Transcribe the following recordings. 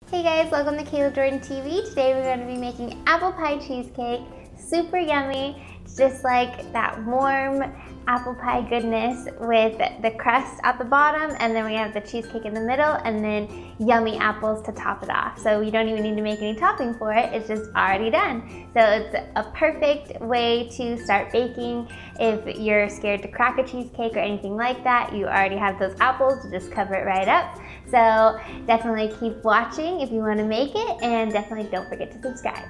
Hey guys, welcome to Cayla Jordan TV. Today we're going to be making apple pie cheesecake. Super yummy. It's just like that warm apple pie goodness with the crust at the bottom, and then we have the cheesecake in the middle, and then yummy apples to top it off. So you don't even need to make any topping for it, it's just already done. So it's a perfect way to start baking. If you're scared to crack a cheesecake or anything like that, you already have those apples to just cover it right up. So definitely keep watching if you want to make it, and definitely don't forget to subscribe.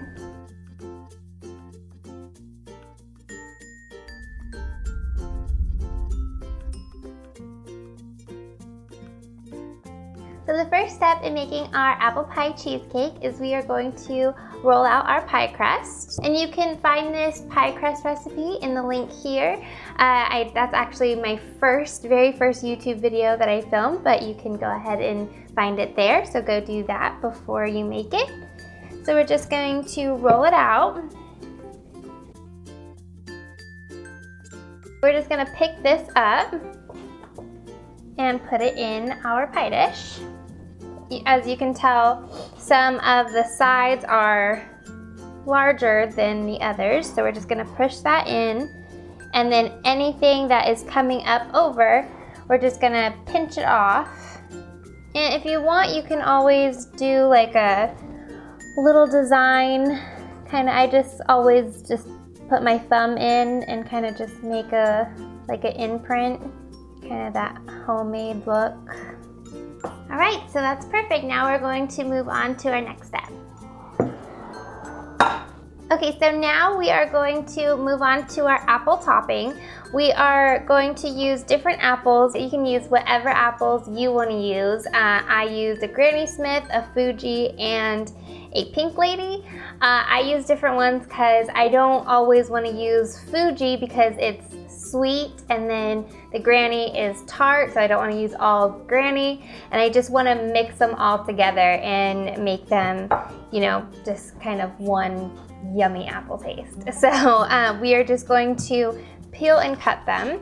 So the first step in making our apple pie cheesecake is we are going to roll out our pie crust. And you can find this pie crust recipe in the link here. That's actually my very first YouTube video that I filmed, but you can go ahead and find it there. So go do that before you make it. So we're just going to roll it out. We're just gonna pick this up and put it in our pie dish. As you can tell, some of the sides are larger than the others, so we're just gonna push that in, and then anything that is coming up over, we're just gonna pinch it off. And if you want, you can always do like a little design, I just always just put my thumb in and kind of just make like an imprint, kind of that homemade look. All right, so that's perfect. Now we're going to move on to our next step. Okay, so now we are going to move on to our apple topping. We are going to use different apples. You can use whatever apples you want to use. I used a Granny Smith, a Fuji, and a Pink Lady. I use different ones because I don't always want to use Fuji because it's sweet, and then the Granny is tart, so I don't want to use all Granny, and I just want to mix them all together and make them, just kind of one yummy apple taste. So we are just going to peel and cut them.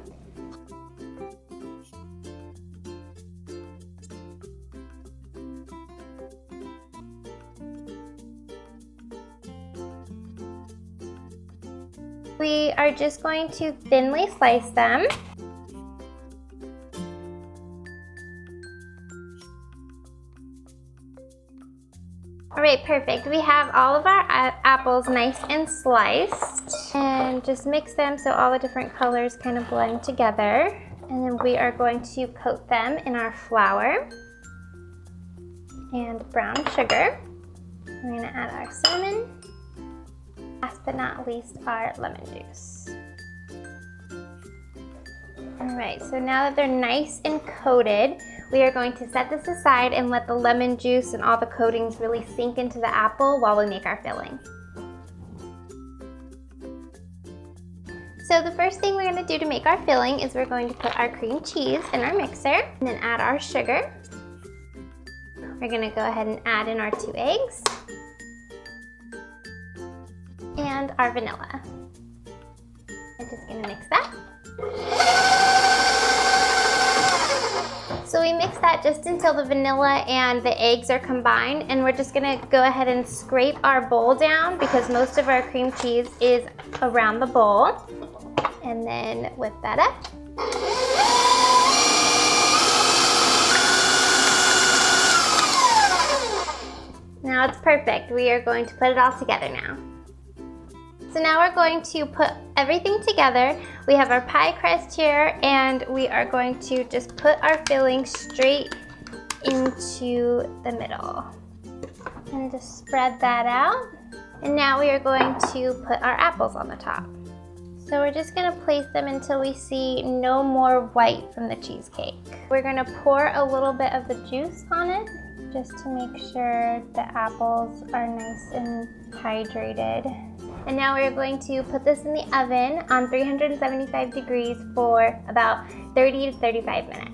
We are just going to thinly slice them. All right, perfect. We have all of our apples nice and sliced, and just mix them so all the different colors kind of blend together. And then we are going to coat them in our flour and brown sugar. We're gonna add our cinnamon. Last but not least, our lemon juice. All right, so now that they're nice and coated, we are going to set this aside and let the lemon juice and all the coatings really sink into the apple while we make our filling. So the first thing we're going to do to make our filling is we're going to put our cream cheese in our mixer and then add our sugar. We're going to go ahead and add in our 2 eggs. And our vanilla. I'm just gonna mix that. So we mix that just until the vanilla and the eggs are combined, and we're just gonna go ahead and scrape our bowl down because most of our cream cheese is around the bowl. And then whip that up. Now it's perfect. We are going to put it all together now. So now we're going to put everything together. We have our pie crust here, and we are going to just put our filling straight into the middle. And just spread that out. And now we are going to put our apples on the top. So we're just gonna place them until we see no more white from the cheesecake. We're gonna pour a little bit of the juice on it, just to make sure the apples are nice and hydrated. And now we're going to put this in the oven on 375 degrees for about 30 to 35 minutes.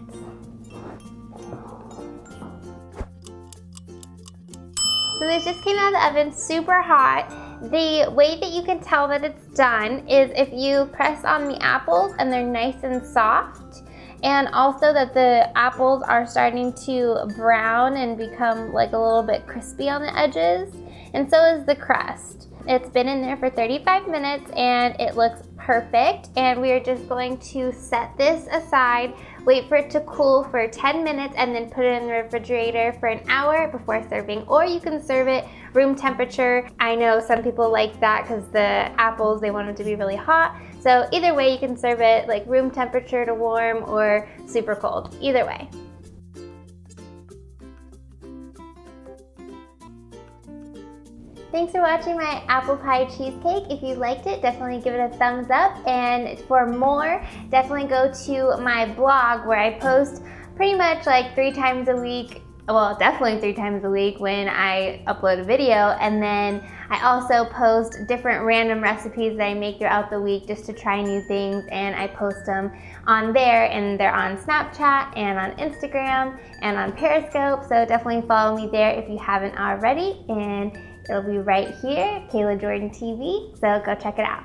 So this just came out of the oven super hot. The way that you can tell that it's done is if you press on the apples and they're nice and soft, and also that the apples are starting to brown and become like a little bit crispy on the edges, and so is the crust. It's been in there for 35 minutes and it looks perfect, and we are just going to set this aside, wait for it to cool for 10 minutes, and then put it in the refrigerator for an hour before serving. Or you can serve it room temperature. I know some people like that because the apples, they want them to be really hot. So either way, you can serve it like room temperature to warm or super cold, either way. Thanks for watching my apple pie cheesecake. If you liked it, definitely give it a thumbs up. And for more, definitely go to my blog where I post pretty much like 3 times a week. Well, definitely 3 times a week when I upload a video. And then I also post different random recipes that I make throughout the week just to try new things. And I post them on there, and they're on Snapchat and on Instagram and on Periscope. So definitely follow me there if you haven't already. And it'll be right here, Cayla Jordan TV, so go check it out.